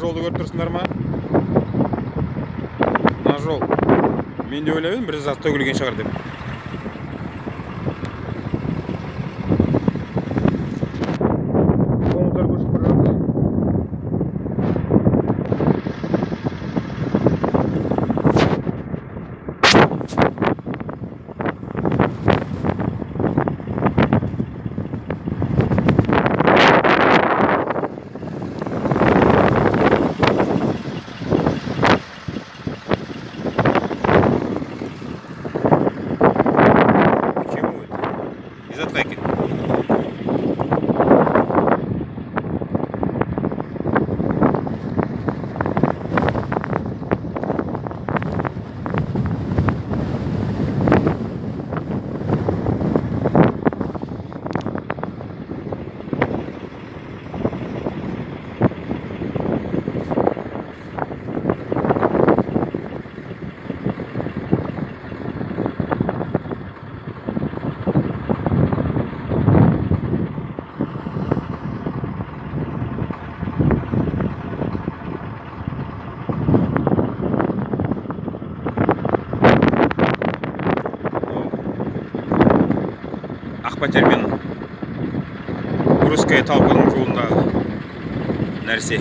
жолды көріп тұрсыңдар ма? Мына жол. Мен де ойлап едім, бір зат төгілген шығар деп. Қоңыздар көшіп бара жатыр. Ақбатер мен Русская талқының жолындағы нәрсе.